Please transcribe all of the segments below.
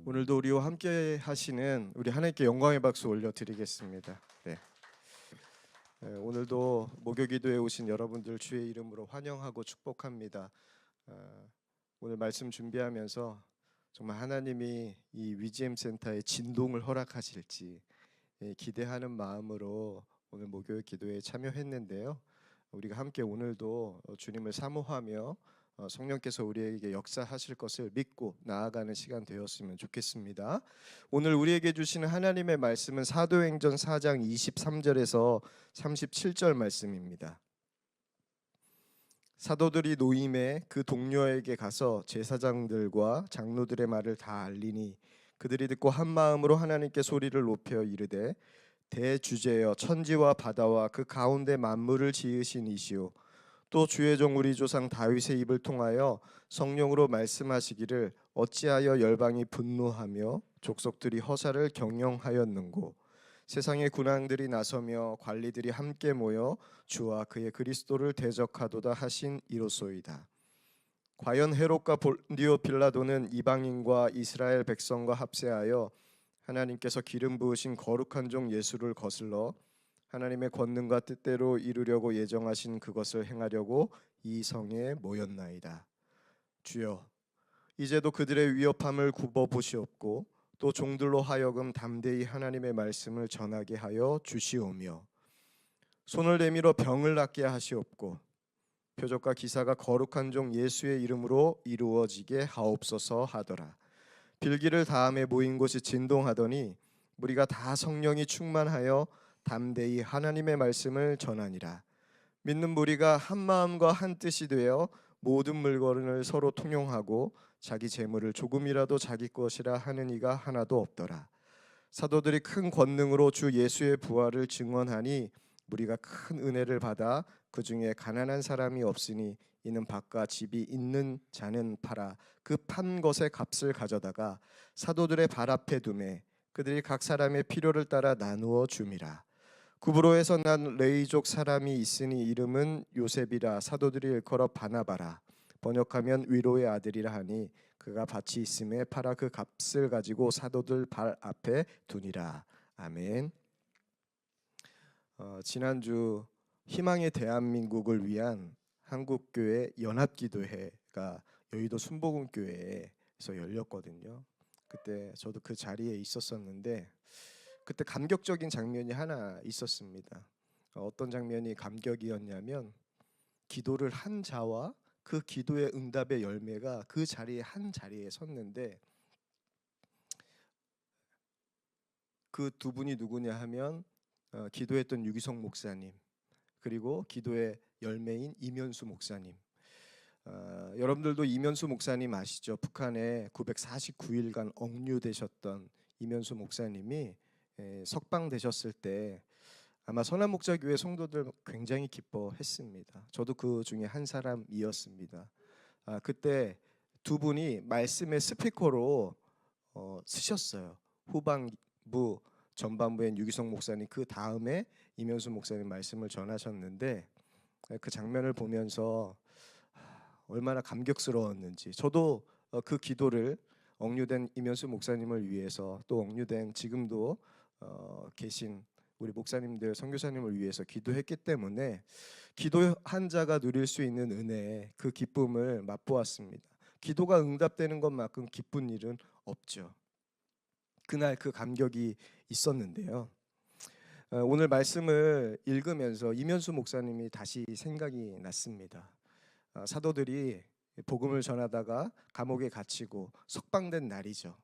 오늘도 우리와 함께 하시는 우리 하나님께 영광의 박수 올려드리겠습니다. 네. 오늘도 목요기도에 오신 여러분들 주의 이름으로 환영하고 축복합니다. 오늘 말씀 준비하면서 정말 하나님이 이 위지엠 센터에 진동을 허락하실지 기대하는 마음으로 오늘 목요일 기도에 참여했는데요. 우리가 함께 오늘도 주님을 사모하며 성령께서 우리에게 역사하실 것을 믿고 나아가는 시간 되었으면 좋겠습니다. 오늘 우리에게 주시는 하나님의 말씀은 사도행전 4장 23절에서 37절 말씀입니다. 사도들이 노임에 그 동료에게 가서 제사장들과 장로들의 말을 다 알리니 그들이 듣고 한 마음으로 하나님께 소리를 높여 이르되 대주제여 천지와 바다와 그 가운데 만물을 지으신 이시오 또 주의 종 우리 조상 다윗의 입을 통하여 성령으로 말씀하시기를 어찌하여 열방이 분노하며 족속들이 허사를 경영하였는고 세상의 군왕들이 나서며 관리들이 함께 모여 주와 그의 그리스도를 대적하도다 하신 이로소이다. 과연 헤롯과 본디오 빌라도는 이방인과 이스라엘 백성과 합세하여 하나님께서 기름 부으신 거룩한 종 예수를 거슬러 하나님의 권능과 뜻대로 이루려고 예정하신 그것을 행하려고 이 성에 모였나이다. 주여, 이제도 그들의 위협함을 굽어 보시옵고 또 종들로 하여금 담대히 하나님의 말씀을 전하게 하여 주시오며 손을 내밀어 병을 낫게 하시옵고 표적과 기사가 거룩한 종 예수의 이름으로 이루어지게 하옵소서 하더라. 빌기를 다음에 모인 곳이 진동하더니 무리가 다 성령이 충만하여 담대히 하나님의 말씀을 전하니라. 믿는 무리가 한 마음과 한 뜻이 되어 모든 물건을 서로 통용하고 자기 재물을 조금이라도 자기 것이라 하는 이가 하나도 없더라. 사도들이 큰 권능으로 주 예수의 부활을 증언하니 무리가 큰 은혜를 받아 그 중에 가난한 사람이 없으니 이는 밭과 집이 있는 자는 팔아 그 판 것의 값을 가져다가 사도들의 발 앞에 두매 그들이 각 사람의 필요를 따라 나누어 줌이라. 구브로에서 난 레이족 사람이 있으니 이름은 요셉이라 사도들이 일컬어 바나바라 번역하면 위로의 아들이라 하니 그가 밭이 있음에 팔아 그 값을 가지고 사도들 발 앞에 두니라. 아멘. 지난주 희망의 대한민국을 위한 한국교회 연합기도회가 여의도 순복음교회에서 열렸거든요. 그때 저도 그 자리에 있었었는데 그때 감격적인 장면이 하나 있었습니다. 어떤 장면이 감격이었냐면 기도를 한 자와 그 기도의 응답의 열매가 그 자리에 한 자리에 섰는데 그 두 분이 누구냐 하면 기도했던 유기성 목사님 그리고 기도의 열매인 이면수 목사님. 여러분들도 이면수 목사님 아시죠? 북한에 949일간 억류되셨던 이면수 목사님이 석방되셨을 때 아마 선한목자교회 성도들 굉장히 기뻐했습니다. 저도 그 중에 한 사람이었습니다. 그때 두 분이 말씀의 스피커로 쓰셨어요. 후반부, 전반부엔 유기성 목사님, 그 다음에 이면수 목사님 말씀을 전하셨는데 그 장면을 보면서 얼마나 감격스러웠는지 저도 그 기도를 억류된 이면수 목사님을 위해서 또 억류된 지금도 계신 우리 목사님들 선교사님을 위해서 기도했기 때문에 기도한 자가 누릴 수 있는 은혜 그 기쁨을 맛보았습니다. 기도가 응답되는 것만큼 기쁜 일은 없죠. 그날 그 감격이 있었는데요. 오늘 말씀을 읽으면서 이면수 목사님이 다시 생각이 났습니다. 사도들이 복음을 전하다가 감옥에 갇히고 석방된 날이죠.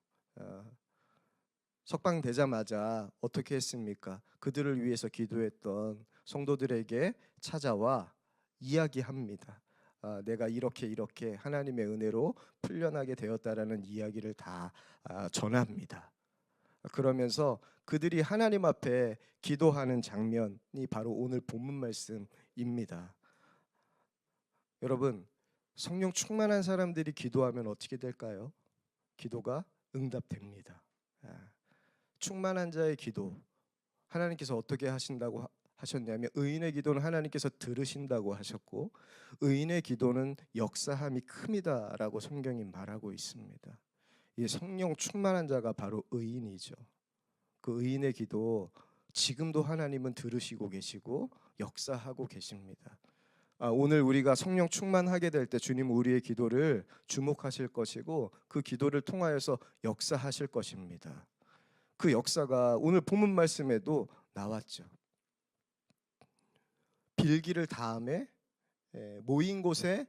석방되자마자 어떻게 했습니까? 그들을 위해서 기도했던 성도들에게 찾아와 이야기합니다. 내가 이렇게 하나님의 은혜로 풀려나게 되었다라는 이야기를 다 전합니다. 그러면서 그들이 하나님 앞에 기도하는 장면이 바로 오늘 본문 말씀입니다. 여러분, 성령 충만한 사람들이 기도하면 어떻게 될까요? 기도가 응답됩니다. 충만한 자의 기도 하나님께서 어떻게 하신다고 하셨냐면 의인의 기도는 하나님께서 들으신다고 하셨고 의인의 기도는 역사함이 큽니다라고 성경이 말하고 있습니다. 이 성령 충만한 자가 바로 의인이죠. 그 의인의 기도 지금도 하나님은 들으시고 계시고 역사하고 계십니다. 오늘 우리가 성령 충만하게 될 때 주님 우리의 기도를 주목하실 것이고 그 기도를 통하여서 역사하실 것입니다. 그 역사가 오늘 본문 말씀에도 나왔죠. 빌기를 다음에 모인 곳에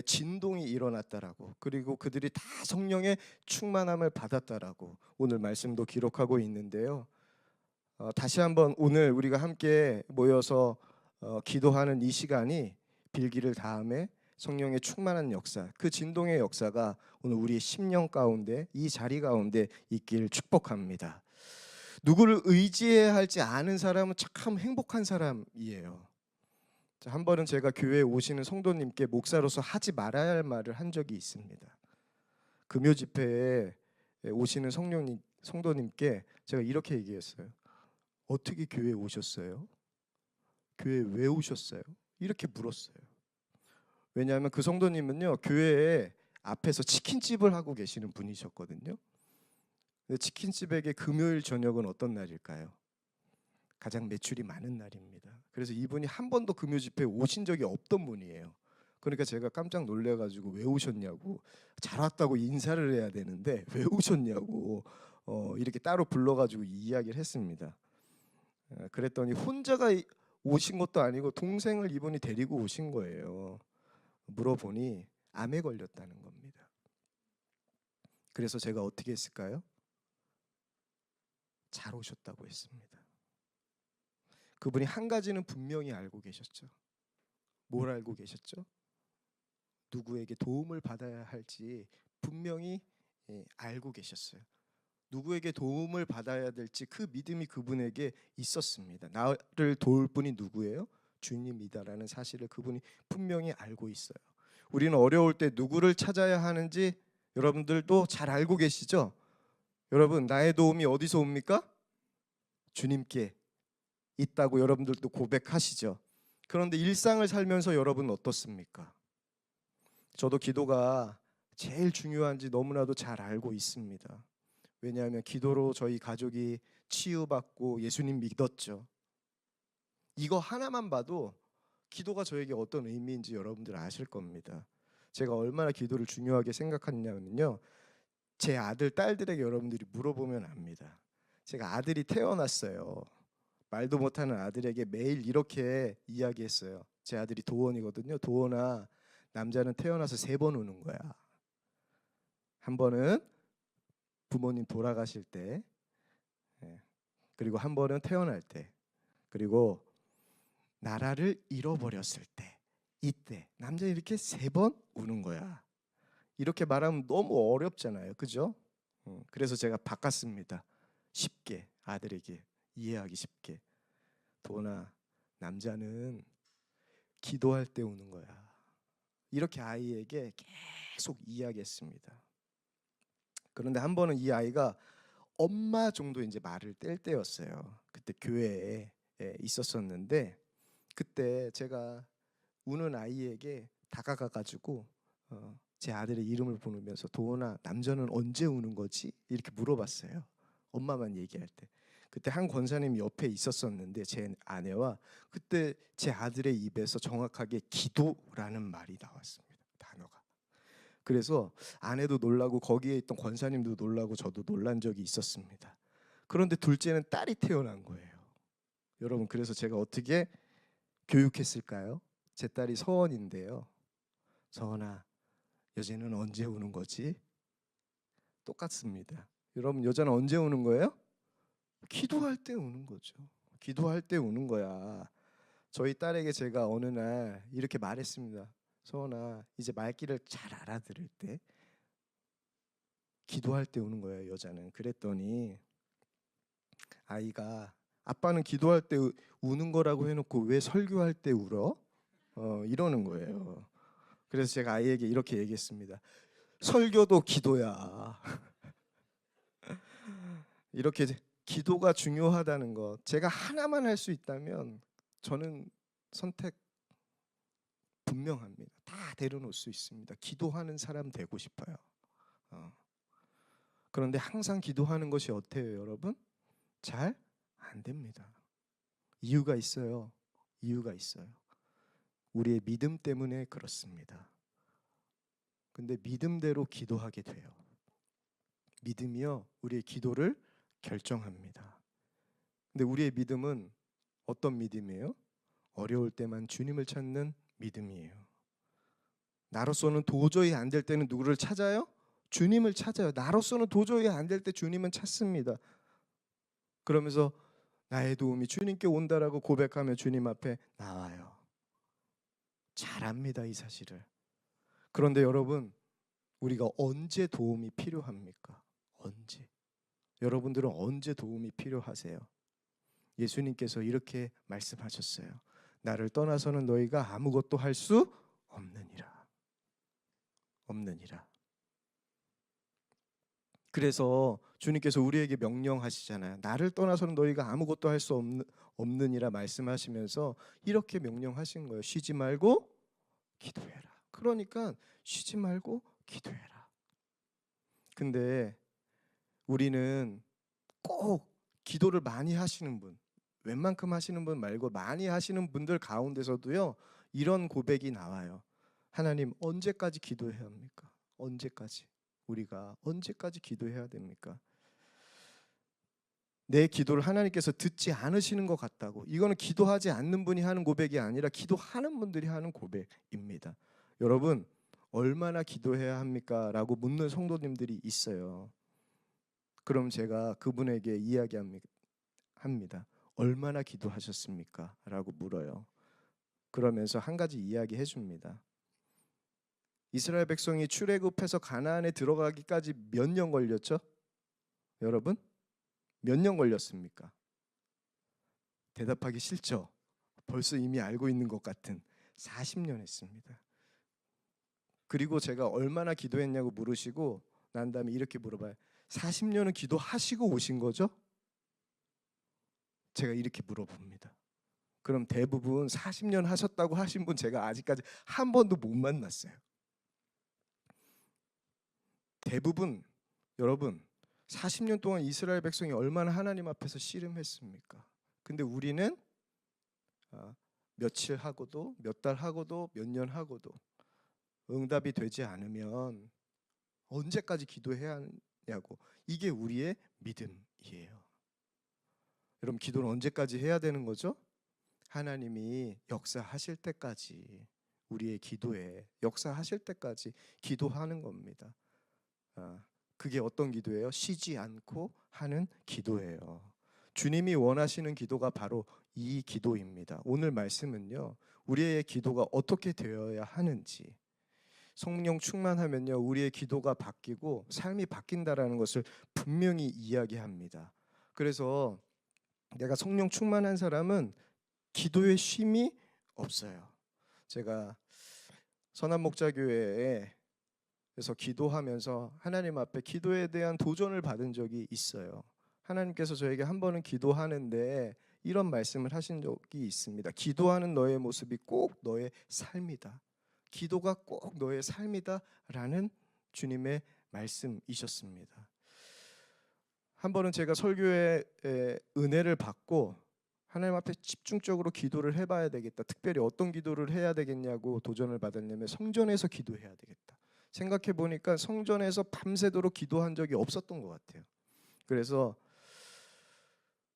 진동이 일어났다라고, 그리고 그들이 다 성령의 충만함을 받았다라고 오늘 말씀도 기록하고 있는데요. 다시 한번 오늘 우리가 함께 모여서 기도하는 이 시간이 빌기를 다음에 성령의 충만한 역사, 그 진동의 역사가 오늘 우리의 심령 가운데, 이 자리 가운데 있기를 축복합니다. 누구를 의지해야 할지 아는 사람은 참 행복한 사람이에요. 한 번은 제가 교회에 오시는 성도님께 목사로서 하지 말아야 할 말을 한 적이 있습니다. 금요 집회에 오시는 성도님께 제가 이렇게 얘기했어요. 어떻게 교회에 오셨어요? 교회에 왜 오셨어요? 이렇게 물었어요. 왜냐하면 그 성도님은요, 교회에 앞에서 치킨집을 하고 계시는 분이셨거든요. 근데 치킨집에게 금요일 저녁은 어떤 날일까요? 가장 매출이 많은 날입니다. 그래서 이분이 한 번도 금요 집회에 오신 적이 없던 분이에요. 그러니까 제가 깜짝 놀래가지고 왜 오셨냐고, 잘 왔다고 인사를 해야 되는데 왜 오셨냐고 이렇게 따로 불러가지고 이야기를 했습니다. 그랬더니 혼자가 오신 것도 아니고 동생을 이분이 데리고 오신 거예요. 물어보니 암에 걸렸다는 겁니다. 그래서 제가 어떻게 했을까요? 잘 오셨다고 했습니다. 그분이 한 가지는 분명히 알고 계셨죠. 뭘 알고 계셨죠? 누구에게 도움을 받아야 할지 분명히 알고 계셨어요. 누구에게 도움을 받아야 될지 그 믿음이 그분에게 있었습니다. 나를 도울 분이 누구예요? 주님이다라는 사실을 그분이 분명히 알고 있어요. 우리는 어려울 때 누구를 찾아야 하는지 여러분들도 잘 알고 계시죠? 여러분, 나의 도움이 어디서 옵니까? 주님께 있다고 여러분들도 고백하시죠. 그런데 일상을 살면서 여러분 어떻습니까? 저도 기도가 제일 중요한지 너무나도 잘 알고 있습니다. 왜냐하면 기도로 저희 가족이 치유받고 예수님 믿었죠. 이거 하나만 봐도 기도가 저에게 어떤 의미인지 여러분들 아실 겁니다. 제가 얼마나 기도를 중요하게 생각하냐면요, 제 아들, 딸들에게 여러분들이 물어보면 압니다. 제가 아들이 태어났어요. 말도 못하는 아들에게 매일 이렇게 이야기했어요. 제 아들이 도원이거든요. 도원아, 남자는 태어나서 3번 우는 거야. 한 번은 부모님 돌아가실 때, 그리고 한 번은 태어날 때, 그리고 나라를 잃어버렸을 때, 이때 남자 이렇게 3번 우는 거야. 이렇게 말하면 너무 어렵잖아요, 그죠? 그래서 제가 바꿨습니다. 쉽게 아들에게 이해하기 쉽게. 도나, 남자는 기도할 때 우는 거야. 이렇게 아이에게 계속 이야기했습니다. 그런데 한 번은 이 아이가 엄마 정도 이제 말을 뗄 때였어요. 그때 교회에 있었었는데, 그때 제가 우는 아이에게 다가가 가지고 제 아들의 이름을 부르면서 도원아, 남자는 언제 우는 거지? 이렇게 물어봤어요. 엄마만 얘기할 때. 그때 한 권사님이 옆에 있었었는데 제 아내와, 그때 제 아들의 입에서 정확하게 기도라는 말이 나왔습니다. 단어가. 그래서 아내도 놀라고 거기에 있던 권사님도 놀라고 저도 놀란 적이 있었습니다. 그런데 둘째는 딸이 태어난 거예요. 여러분, 그래서 제가 어떻게 교육했을까요? 제 딸이 서원인데요. 서원아, 여자는 언제 우는 거지? 똑같습니다. 여러분, 여자는 언제 우는 거예요? 기도할 때 우는 거죠. 기도할 때 우는 거야. 저희 딸에게 제가 어느 날 이렇게 말했습니다. 서원아, 이제 말귀를 잘 알아들을 때 기도할 때 우는 거예요, 여자는. 그랬더니 아이가, 아빠는 기도할 때 우는 거라고 해놓고 왜 설교할 때 울어? 이러는 거예요. 그래서 제가 아이에게 이렇게 얘기했습니다. 설교도 기도야. 이렇게 기도가 중요하다는 것, 제가 하나만 할 수 있다면 저는 선택 분명합니다. 다 내려놓을 수 있습니다. 기도하는 사람 되고 싶어요. 그런데 항상 기도하는 것이 어때요, 여러분? 잘 안 됩니다. 이유가 있어요. 이유가 있어요. 우리의 믿음 때문에 그렇습니다. 근데 믿음대로 기도하게 돼요. 믿음이요, 우리의 기도를 결정합니다. 근데 우리의 믿음은 어떤 믿음이에요? 어려울 때만 주님을 찾는 믿음이에요. 나로서는 도저히 안 될 때는 누구를 찾아요? 주님을 찾아요. 나로서는 도저히 안 될 때 주님은 찾습니다. 그러면서 나의 도움이 주님께 온다라고 고백하며 주님 앞에 나와요. 잘합니다, 이 사실을. 그런데 여러분, 우리가 언제 도움이 필요합니까? 언제? 여러분들은 언제 도움이 필요하세요? 예수님께서 이렇게 말씀하셨어요. 나를 떠나서는 너희가 아무것도 할 수 없느니라. 없느니라. 그래서 주님께서 우리에게 명령하시잖아요. 나를 떠나서는 너희가 아무것도 할 수 없느니라 말씀하시면서 이렇게 명령하신 거예요. 쉬지 말고 기도해라. 그러니까 쉬지 말고 기도해라. 근데 우리는 꼭 기도를 많이 하시는 분, 웬만큼 하시는 분 말고 많이 하시는 분들 가운데서도요, 이런 고백이 나와요. 하나님, 언제까지 기도해야 합니까? 언제까지? 우리가 언제까지 기도해야 됩니까? 내 기도를 하나님께서 듣지 않으시는 것 같다고. 이거는 기도하지 않는 분이 하는 고백이 아니라 기도하는 분들이 하는 고백입니다. 여러분, 얼마나 기도해야 합니까? 라고 묻는 성도님들이 있어요. 그럼 제가 그분에게 이야기합니다. 얼마나 기도하셨습니까? 라고 물어요. 그러면서 한 가지 이야기해 줍니다. 이스라엘 백성이 출애굽해서 가나안에 들어가기까지 몇 년 걸렸죠? 여러분? 몇 년 걸렸습니까? 대답하기 싫죠? 벌써 이미 알고 있는 것 같은 40년 했습니다. 그리고 제가 얼마나 기도했냐고 물으시고 난 다음에 이렇게 물어봐요. 40년은 기도하시고 오신 거죠? 제가 이렇게 물어봅니다. 그럼 대부분 40년 하셨다고 하신 분 제가 아직까지 한 번도 못 만났어요. 대부분 여러분 40년 동안 이스라엘 백성이 얼마나 하나님 앞에서 씨름했습니까? 근데 우리는 며칠 하고도 몇 달 하고도 몇 년 하고도 응답이 되지 않으면 언제까지 기도해야 하냐고. 이게 우리의 믿음이에요. 여러분, 기도는 언제까지 해야 되는 거죠? 하나님이 역사하실 때까지, 우리의 기도에 역사하실 때까지 기도하는 겁니다. 그게 어떤 기도예요? 쉬지 않고 하는 기도예요. 주님이 원하시는 기도가 바로 이 기도입니다. 오늘 말씀은요, 우리의 기도가 어떻게 되어야 하는지, 성령 충만하면요, 우리의 기도가 바뀌고 삶이 바뀐다라는 것을 분명히 이야기합니다. 그래서 내가 성령 충만한 사람은 기도의 쉼이 없어요. 제가 선한목자교회에서 기도하면서 하나님 앞에 기도에 대한 도전을 받은 적이 있어요. 하나님께서 저에게 한 번은 기도하는데 이런 말씀을 하신 적이 있습니다. 기도하는 너의 모습이 꼭 너의 삶이다. 기도가 꼭 너의 삶이다 라는 주님의 말씀이셨습니다. 한 번은 제가 설교에 은혜를 받고 하나님 앞에 집중적으로 기도를 해봐야 되겠다. 특별히 어떤 기도를 해야 되겠냐고 도전을 받았냐면 성전에서 기도해야 되겠다. 생각해 보니까 성전에서 밤새도록 기도한 적이 없었던 것 같아요. 그래서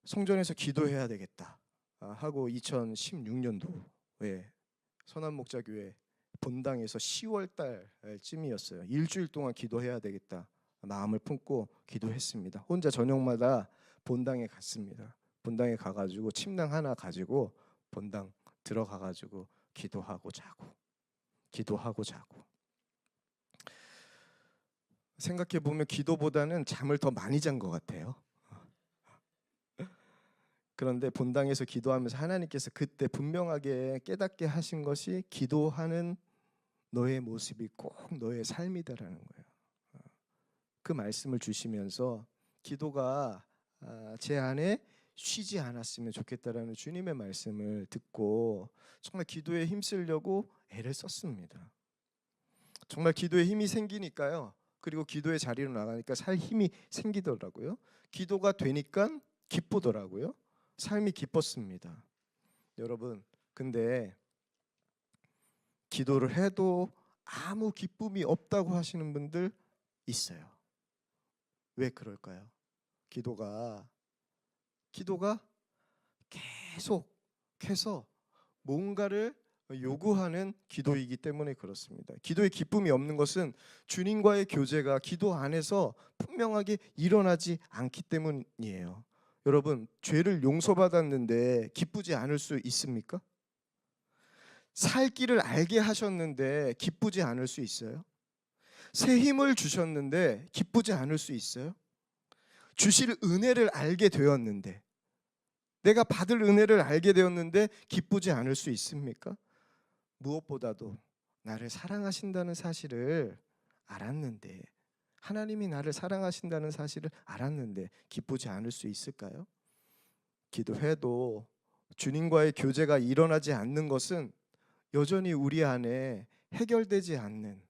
성전에서 기도해야 되겠다 하고 2016년도에 선한목자교회 본당에서 10월 달쯤이었어요. 일주일 동안 기도해야 되겠다 마음을 품고 기도했습니다. 혼자 저녁마다 본당에 갔습니다. 본당에 가가지고 침낭 하나 가지고 본당 들어가가지고 기도하고 자고 생각해 보면 기도보다는 잠을 더 많이 잔 것 같아요. 그런데 본당에서 기도하면서 하나님께서 그때 분명하게 깨닫게 하신 것이 기도하는 너의 모습이 꼭 너의 삶이다라는 거예요. 그 말씀을 주시면서 기도가 제 안에 쉬지 않았으면 좋겠다라는 주님의 말씀을 듣고 정말 기도에 힘쓰려고 애를 썼습니다. 정말 기도에 힘이 생기니까요. 그리고 기도의 자리로 나가니까 살 힘이 생기더라고요. 기도가 되니까 기쁘더라고요. 삶이 기뻤습니다. 여러분, 근데 기도를 해도 아무 기쁨이 없다고 하시는 분들 있어요. 왜 그럴까요? 기도가 계속해서 뭔가를 요구하는 기도이기 때문에 그렇습니다. 기도의 기쁨이 없는 것은 주님과의 교제가 기도 안에서 분명하게 일어나지 않기 때문이에요. 여러분, 죄를 용서받았는데 기쁘지 않을 수 있습니까? 살 길을 알게 하셨는데 기쁘지 않을 수 있어요? 새 힘을 주셨는데 기쁘지 않을 수 있어요? 주실 은혜를 알게 되었는데, 내가 받을 은혜를 알게 되었는데 기쁘지 않을 수 있습니까? 무엇보다도 나를 사랑하신다는 사실을 알았는데, 하나님이 나를 사랑하신다는 사실을 알았는데 기쁘지 않을 수 있을까요? 기도해도 주님과의 교제가 일어나지 않는 것은 여전히 우리 안에 해결되지 않는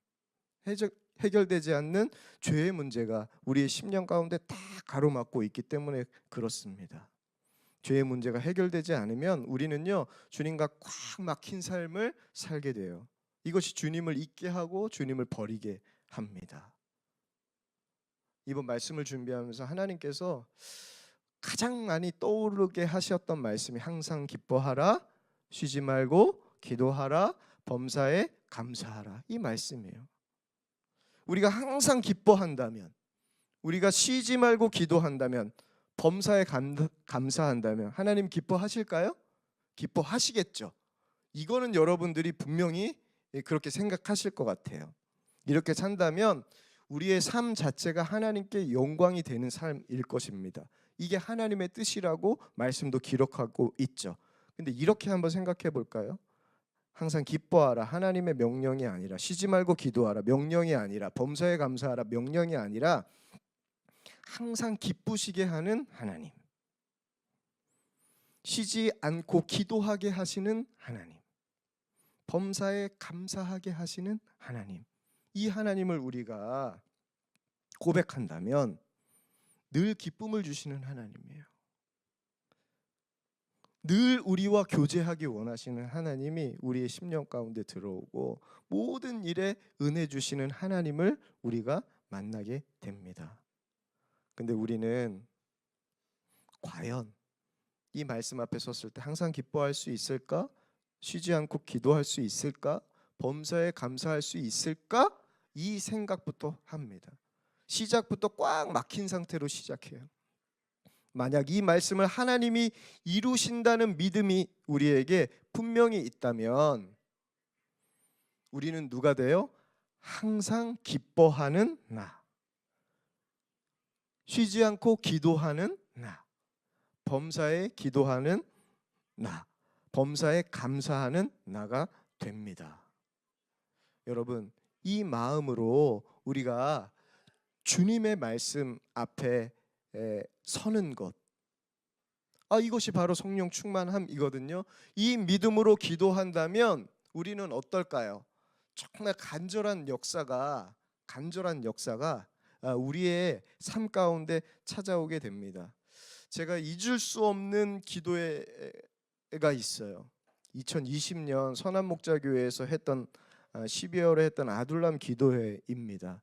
죄의 문제가 우리의 심령 가운데 다 가로막고 있기 때문에 그렇습니다. 죄의 문제가 해결되지 않으면 우리는요, 주님과 꽉 막힌 삶을 살게 돼요. 이것이 주님을 잊게 하고 주님을 버리게 합니다. 이번 말씀을 준비하면서 하나님께서 가장 많이 떠오르게 하셨던 말씀이 항상 기뻐하라, 쉬지 말고 기도하라, 범사에 감사하라, 이 말씀이에요. 우리가 항상 기뻐한다면, 우리가 쉬지 말고 기도한다면, 범사에 감사한다면 하나님 기뻐하실까요? 기뻐하시겠죠. 이거는 여러분들이 분명히 그렇게 생각하실 것 같아요. 이렇게 산다면 우리의 삶 자체가 하나님께 영광이 되는 삶일 것입니다. 이게 하나님의 뜻이라고 말씀도 기록하고 있죠. 근데 이렇게 한번 생각해 볼까요? 항상 기뻐하라, 하나님의 명령이 아니라, 쉬지 말고 기도하라, 명령이 아니라, 범사에 감사하라, 명령이 아니라 항상 기쁘시게 하는 하나님, 쉬지 않고 기도하게 하시는 하나님, 범사에 감사하게 하시는 하나님, 이 하나님을 우리가 고백한다면 늘 기쁨을 주시는 하나님이에요. 늘 우리와 교제하기 원하시는 하나님이 우리의 심령 가운데 들어오고 모든 일에 은혜 주시는 하나님을 우리가 만나게 됩니다. 근데 우리는 과연 이 말씀 앞에 섰을 때 항상 기뻐할 수 있을까? 쉬지 않고 기도할 수 있을까? 범사에 감사할 수 있을까? 이 생각부터 합니다. 시작부터 꽉 막힌 상태로 시작해요. 만약 이 말씀을 하나님이 이루신다는 믿음이 우리에게 분명히 있다면 우리는 누가 돼요? 항상 기뻐하는 나, 쉬지 않고 기도하는 나, 범사에 기도하는 나, 범사에 감사하는 나가 됩니다. 여러분, 이 마음으로 우리가 주님의 말씀 앞에 서는 것, 이것이 바로 성령 충만함이거든요. 이 믿음으로 기도한다면 우리는 어떨까요? 정말 간절한 역사가 우리의 삶 가운데 찾아오게 됩니다. 제가 잊을 수 없는 기도회가 있어요. 2020년 선한목자교회에서 했던 12월에 했던 아둘람 기도회입니다.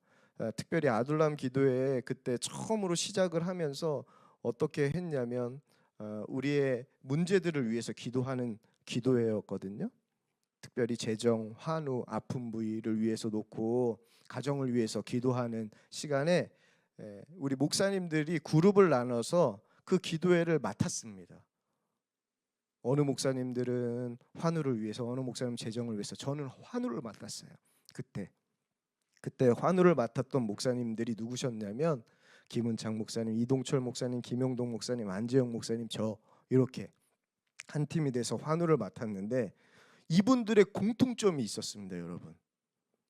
특별히 아둘람 기도회 그때 처음으로 시작을 하면서 어떻게 했냐면 우리의 문제들을 위해서 기도하는 기도회였거든요. 특별히 재정, 환우, 아픈 부위를 위해서 놓고 가정을 위해서 기도하는 시간에 우리 목사님들이 그룹을 나눠서 그 기도회를 맡았습니다. 어느 목사님들은 환우를 위해서, 어느 목사님 재정을 위해서, 저는 환우를 맡았어요. 그때 환우를 맡았던 목사님들이 누구셨냐면 김은창 목사님, 이동철 목사님, 김용동 목사님, 안재영 목사님, 저 이렇게 한 팀이 돼서 환우를 맡았는데 이분들의 공통점이 있었습니다, 여러분.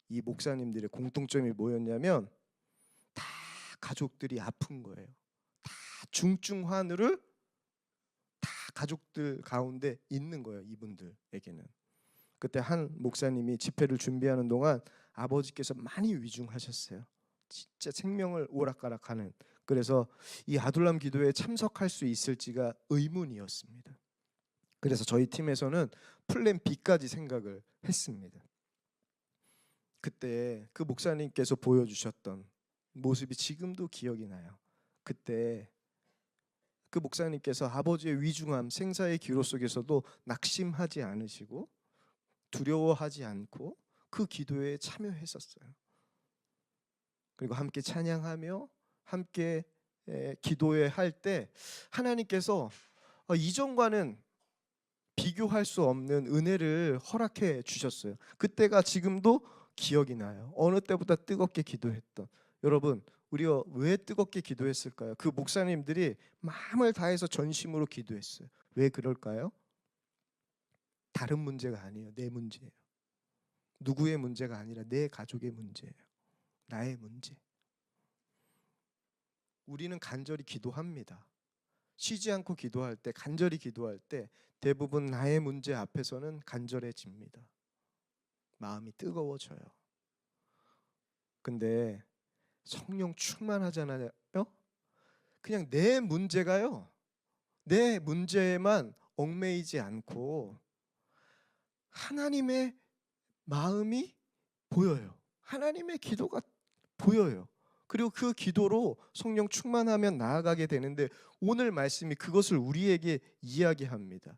이 목사님들의 공통점이 뭐였냐면 다 가족들이 아픈 거예요. 다 중증 환우를 다 가족들 가운데 있는 거예요, 이분들에게는. 그때 한 목사님이 집회를 준비하는 동안 아버지께서 많이 위중하셨어요. 진짜 생명을 오락가락하는. 그래서 이 아둘람 기도회에 참석할 수 있을지가 의문이었습니다. 그래서 저희 팀에서는 플랜 B까지 생각을 했습니다. 그때 그 목사님께서 보여주셨던 모습이 지금도 기억이 나요. 그때 그 목사님께서 아버지의 위중함, 생사의 기로 속에서도 낙심하지 않으시고 두려워하지 않고 그 기도에 참여했었어요. 그리고 함께 찬양하며 함께 기도회 할 때 하나님께서 이전과는 비교할 수 없는 은혜를 허락해 주셨어요. 그때가 지금도 기억이 나요. 어느 때보다 뜨겁게 기도했던. 여러분, 우리가 왜 뜨겁게 기도했을까요? 그 목사님들이 마음을 다해서 전심으로 기도했어요. 왜 그럴까요? 다른 문제가 아니에요. 내 문제예요. 누구의 문제가 아니라 내 가족의 문제예요. 나의 문제. 우리는 간절히 기도합니다. 쉬지 않고 기도할 때, 간절히 기도할 때 대부분 나의 문제 앞에서는 간절해집니다. 마음이 뜨거워져요. 근데 성령 충만하잖아요. 그냥 내 문제가요, 내 문제에만 얽매이지 않고 하나님의 마음이 보여요. 하나님의 기도가 보여요. 그리고 그 기도로 성령 충만하면 나아가게 되는데 오늘 말씀이 그것을 우리에게 이야기합니다.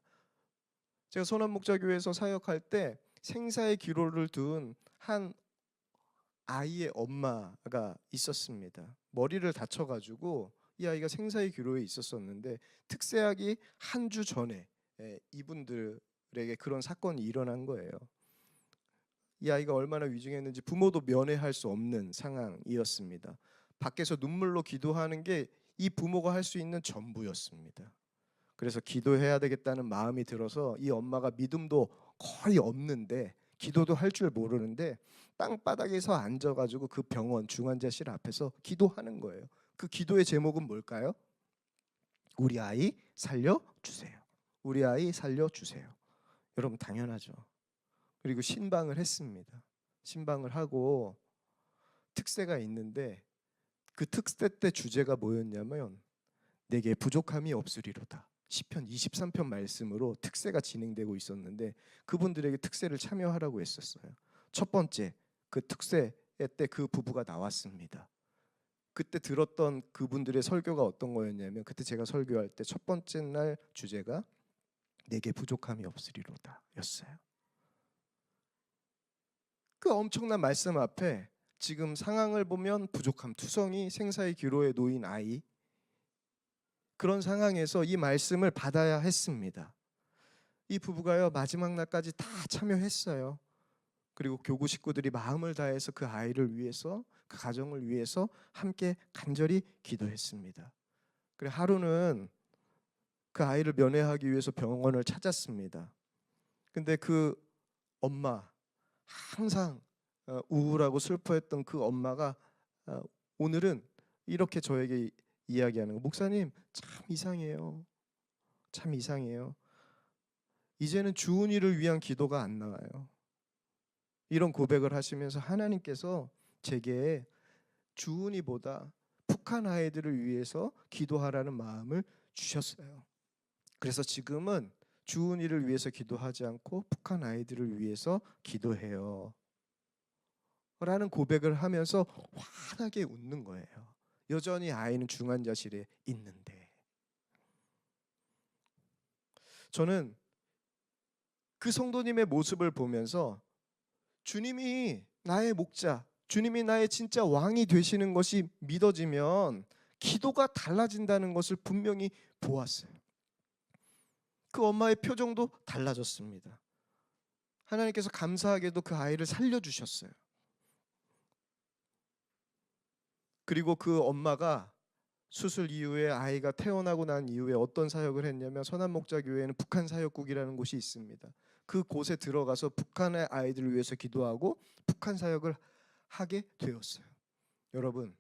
제가 선한목자교회에서 사역할 때 생사의 기로를 둔 한 아이의 엄마가 있었습니다. 머리를 다쳐가지고 이 아이가 생사의 기로에 있었었는데 특세하기 한 주 전에 이분들에게 그런 사건이 일어난 거예요. 이 아이가 얼마나 위중했는지 부모도 면회할 수 없는 상황이었습니다. 밖에서 눈물로 기도하는 게 이 부모가 할 수 있는 전부였습니다. 그래서 기도해야 되겠다는 마음이 들어서 이 엄마가 믿음도 거의 없는데 기도도 할 줄 모르는데 땅바닥에서 앉아가지고 그 병원 중환자실 앞에서 기도하는 거예요. 그 기도의 제목은 뭘까요? 우리 아이 살려주세요. 우리 아이 살려주세요. 여러분 당연하죠. 그리고 신방을 했습니다. 신방을 하고 특세가 있는데 그 특세 때 주제가 뭐였냐면 내게 부족함이 없으리로다. 시편 23편 말씀으로 특세가 진행되고 있었는데 그분들에게 특세를 참여하라고 했었어요. 첫 번째 그 특세 때 그 부부가 나왔습니다. 그때 들었던 그분들의 설교가 어떤 거였냐면 그때 제가 설교할 때 첫 번째 날 주제가 내게 부족함이 없으리로다 였어요. 그 엄청난 말씀 앞에 지금 상황을 보면 부족함 투성이 생사의 기로에 놓인 아이, 그런 상황에서 이 말씀을 받아야 했습니다. 이 부부가요 마지막 날까지 다 참여했어요. 그리고 교구 식구들이 마음을 다해서 그 아이를 위해서, 그 가정을 위해서 함께 간절히 기도했습니다. 그래 하루는 그 아이를 면회하기 위해서 병원을 찾았습니다. 근데 그 엄마, 항상 우울하고 슬퍼했던 그 엄마가 오늘은 이렇게 저에게 이야기하는 거. 목사님 참 이상해요. 참 이상해요. 이제는 주은이를 위한 기도가 안 나와요. 이런 고백을 하시면서 하나님께서 제게 주은이보다 북한 아이들을 위해서 기도하라는 마음을 주셨어요. 그래서 지금은 주은이를 위해서 기도하지 않고 북한 아이들을 위해서 기도해요. 라는 고백을 하면서 환하게 웃는 거예요. 여전히 아이는 중환자실에 있는데. 저는 그 성도님의 모습을 보면서 주님이 나의 목자, 주님이 나의 진짜 왕이 되시는 것이 믿어지면 기도가 달라진다는 것을 분명히 보았어요. 그 엄마의 표정도 달라졌습니다. 하나님께서 감사하게도 그 아이를 살려주셨어요. 그리고 그 엄마가 수술 이후에 아이가 태어나고 난 이후에 어떤 사역을 했냐면 선한목자교회에는 북한 사역국이라는 곳이 있습니다. 그 곳에 들어가서 북한의 아이들을 위해서 기도하고 북한 사역을 하게 되었어요. 여러분,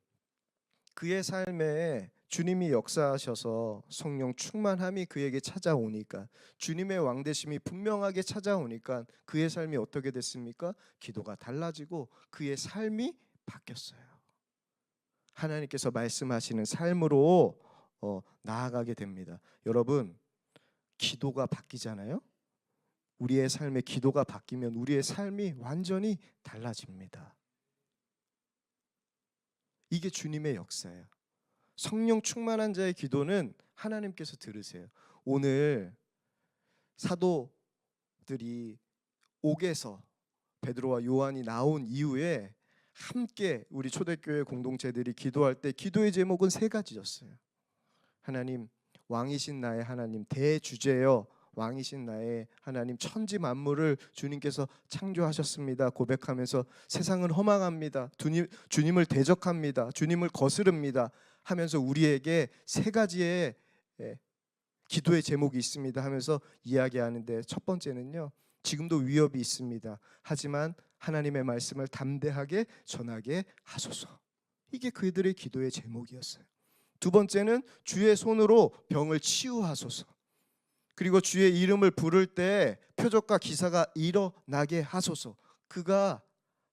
그의 삶에 주님이 역사하셔서 성령 충만함이 그에게 찾아오니까, 주님의 왕되심이 분명하게 찾아오니까 그의 삶이 어떻게 됐습니까? 기도가 달라지고 그의 삶이 바뀌었어요. 하나님께서 말씀하시는 삶으로 나아가게 됩니다. 여러분, 기도가 바뀌잖아요. 우리의 삶의 기도가 바뀌면 우리의 삶이 완전히 달라집니다. 이게 주님의 역사예요. 성령 충만한 자의 기도는 하나님께서 들으세요. 오늘 사도들이 옥에서 베드로와 요한이 나온 이후에 함께 우리 초대교회 공동체들이 기도할 때 기도의 제목은 세 가지였어요. 하나님, 왕이신 나의 하나님, 대주제여 왕이신 나의 하나님, 천지 만물을 주님께서 창조하셨습니다 고백하면서 세상은 허망합니다, 주님을 대적합니다, 주님을 거스릅니다 하면서 우리에게 세 가지의 기도의 제목이 있습니다 하면서 이야기하는데, 첫 번째는요, 지금도 위협이 있습니다, 하지만 하나님의 말씀을 담대하게 전하게 하소서. 이게 그들의 기도의 제목이었어요. 두 번째는 주의 손으로 병을 치유하소서. 그리고 주의 이름을 부를 때 표적과 기사가 일어나게 하소서. 그가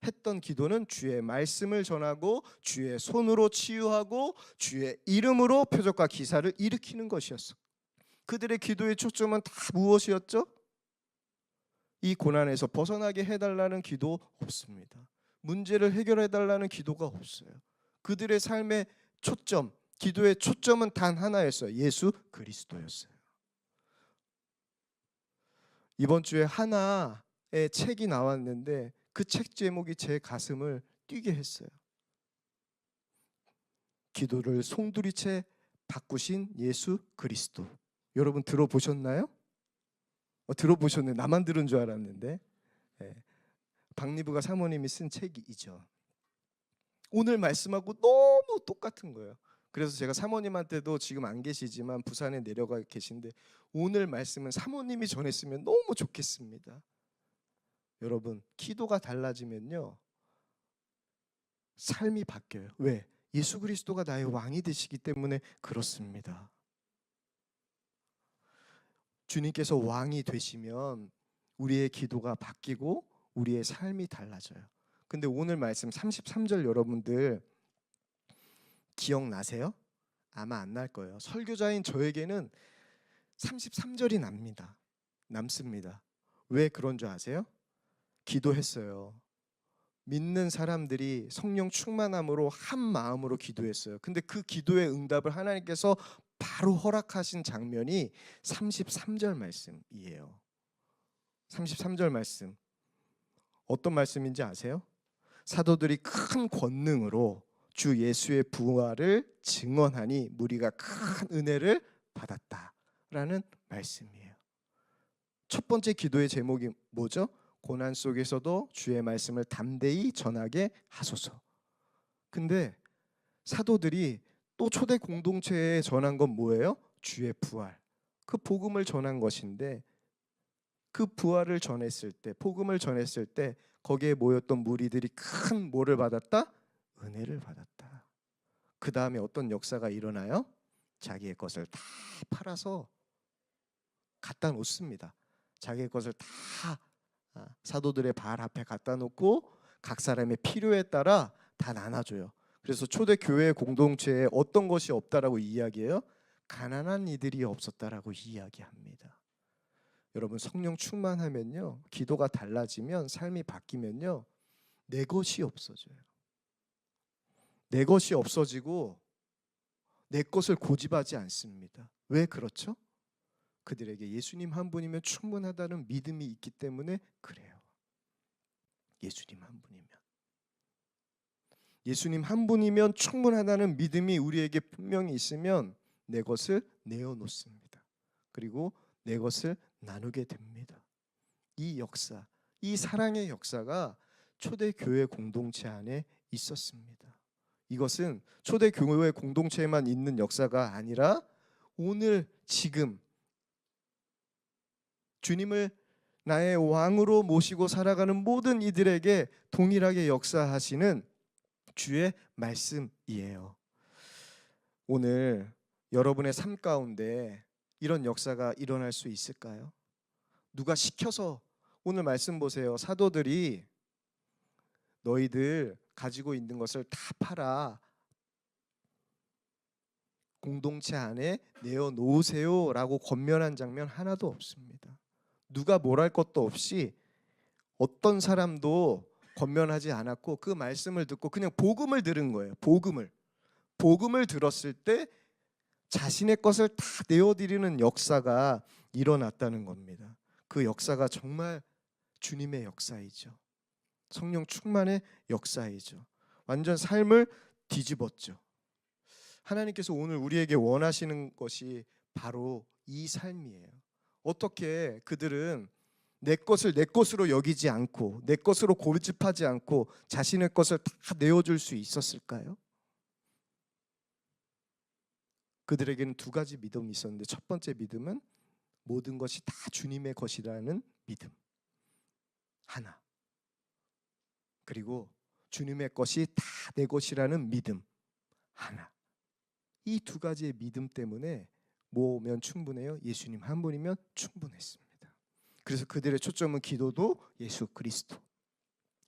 했던 기도는 주의 말씀을 전하고 주의 손으로 치유하고 주의 이름으로 표적과 기사를 일으키는 것이었어. 그들의 기도의 초점은 다 무엇이었죠? 이 고난에서 벗어나게 해달라는 기도 없습니다. 문제를 해결해달라는 기도가 없어요. 그들의 삶의 초점, 기도의 초점은 단 하나였어요. 예수 그리스도였어요. 이번 주에 하나의 책이 나왔는데 그 책 제목이 제 가슴을 뛰게 했어요. 기도를 송두리째 바꾸신 예수 그리스도. 여러분 들어보셨나요? 들어보셨네. 나만 들은 줄 알았는데. 박리부가 사모님이 쓴 책이죠. 오늘 말씀하고 너무 똑같은 거예요. 그래서 제가 사모님한테도 지금 안 계시지만 부산에 내려가 계신데 오늘 말씀은 사모님이 전했으면 너무 좋겠습니다. 여러분, 기도가 달라지면요 삶이 바뀌어요. 왜? 예수 그리스도가 나의 왕이 되시기 때문에 그렇습니다. 주님께서 왕이 되시면 우리의 기도가 바뀌고 우리의 삶이 달라져요. 근데 오늘 말씀 33절 여러분들 기억나세요? 아마 안 날 거예요. 설교자인 저에게는 33절이 남습니다. 왜 그런 줄 아세요? 기도했어요. 믿는 사람들이 성령 충만함으로 한 마음으로 기도했어요. 근데 그 기도의 응답을 하나님께서 바로 허락하신 장면이 33절 말씀이에요. 33절 말씀 어떤 말씀인지 아세요? 사도들이 큰 권능으로 주 예수의 부활을 증언하니 무리가 큰 은혜를 받았다라는 말씀이에요. 첫 번째 기도의 제목이 뭐죠? 고난 속에서도 주의 말씀을 담대히 전하게 하소서. 근데 사도들이 또 초대 공동체에 전한 건 뭐예요? 주의 부활. 그 복음을 전한 것인데 그 부활을 전했을 때, 복음을 전했을 때 거기에 모였던 무리들이 큰 뭐를 받았다? 은혜를 받았다. 그 다음에 어떤 역사가 일어나요? 자기의 것을 다 팔아서 갖다 놓습니다. 자기의 것을 다 사도들의 발 앞에 갖다 놓고 각 사람의 필요에 따라 다 나눠줘요. 그래서 초대 교회 공동체에 어떤 것이 없다라고 이야기해요? 가난한 이들이 없었다라고 이야기합니다. 여러분, 성령 충만하면요, 기도가 달라지면, 삶이 바뀌면요, 내 것이 없어져요. 내 것이 없어지고 내 것을 고집하지 않습니다. 왜 그렇죠? 그들에게 예수님 한 분이면 충분하다는 믿음이 있기 때문에 그래요. 예수님 한 분이면, 예수님 한 분이면 충분하다는 믿음이 우리에게 분명히 있으면 내 것을 내어놓습니다. 그리고 내 것을 나누게 됩니다. 이 역사, 이 사랑의 역사가 초대교회 공동체 안에 있었습니다. 이것은 초대교회 공동체에만 있는 역사가 아니라 오늘 지금 주님을 나의 왕으로 모시고 살아가는 모든 이들에게 동일하게 역사하시는 주의 말씀이에요. 오늘 여러분의 삶 가운데 이런 역사가 일어날 수 있을까요? 누가 시켜서, 오늘 말씀 보세요. 사도들이 너희들 가지고 있는 것을 다 팔아 공동체 안에 내어놓으세요라고 권면한 장면 하나도 없습니다. 누가 뭘 할 것도 없이 어떤 사람도 권면하지 않았고 그 말씀을 듣고 그냥 복음을 들은 거예요. 복음을 들었을 때 자신의 것을 다 내어드리는 역사가 일어났다는 겁니다. 그 역사가 정말 주님의 역사이죠. 성령 충만의 역사이죠. 완전 삶을 뒤집었죠. 하나님께서 오늘 우리에게 원하시는 것이 바로 이 삶이에요. 어떻게 그들은 내 것을 내 것으로 여기지 않고 내 것으로 고집하지 않고 자신의 것을 다 내어줄 수 있었을까요? 그들에게는 두 가지 믿음이 있었는데 첫 번째 믿음은 모든 것이 다 주님의 것이라는 믿음 하나, 그리고 주님의 것이 다 내 것이라는 믿음 하나. 이 두 가지의 믿음 때문에 뭐면 충분해요? 예수님 한 분이면 충분했습니다. 그래서 그들의 초점은 기도도 예수 그리스도,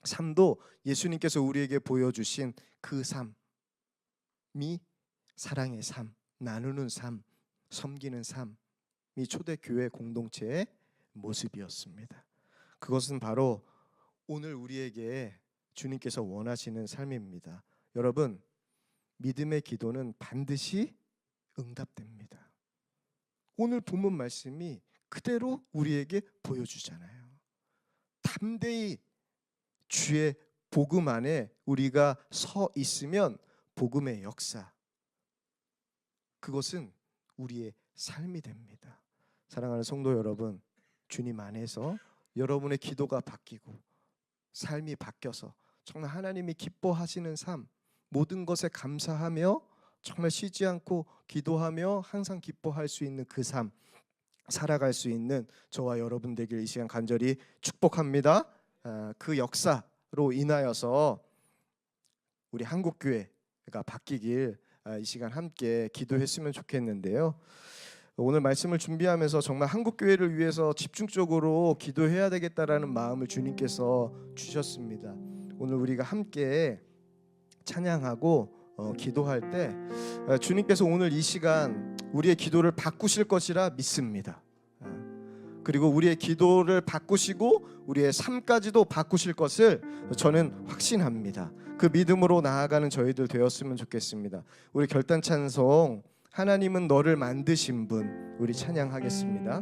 삶도 예수님께서 우리에게 보여주신 그 삶이 사랑의 삶, 나누는 삶, 섬기는 삶이 초대교회 공동체의 모습이었습니다. 그것은 바로 오늘 우리에게 주님께서 원하시는 삶입니다. 여러분, 믿음의 기도는 반드시 응답됩니다. 오늘 본문 말씀이 그대로 우리에게 보여주잖아요. 담대히 주의 복음 안에 우리가 서 있으면 복음의 역사, 그것은 우리의 삶이 됩니다. 사랑하는 성도 여러분, 주님 안에서 여러분의 기도가 바뀌고 삶이 바뀌어서 정말 하나님이 기뻐하시는 삶, 모든 것에 감사하며 정말 쉬지 않고 기도하며 항상 기뻐할 수 있는 그 삶 살아갈 수 있는 저와 여러분 되길 이 시간 간절히 축복합니다. 그 역사로 인하여서 우리 한국교회가 바뀌길 이 시간 함께 기도했으면 좋겠는데요. 오늘 말씀을 준비하면서 정말 한국교회를 위해서 집중적으로 기도해야 되겠다라는 마음을 주님께서 주셨습니다. 오늘 우리가 함께 찬양하고 기도할 때 주님께서 오늘 이 시간 우리의 기도를 바꾸실 것이라 믿습니다. 그리고 우리의 기도를 바꾸시고 우리의 삶까지도 바꾸실 것을 저는 확신합니다. 그 믿음으로 나아가는 저희들 되었으면 좋겠습니다. 우리 결단 찬송 하나님은 너를 만드신 분, 우리 찬양하겠습니다.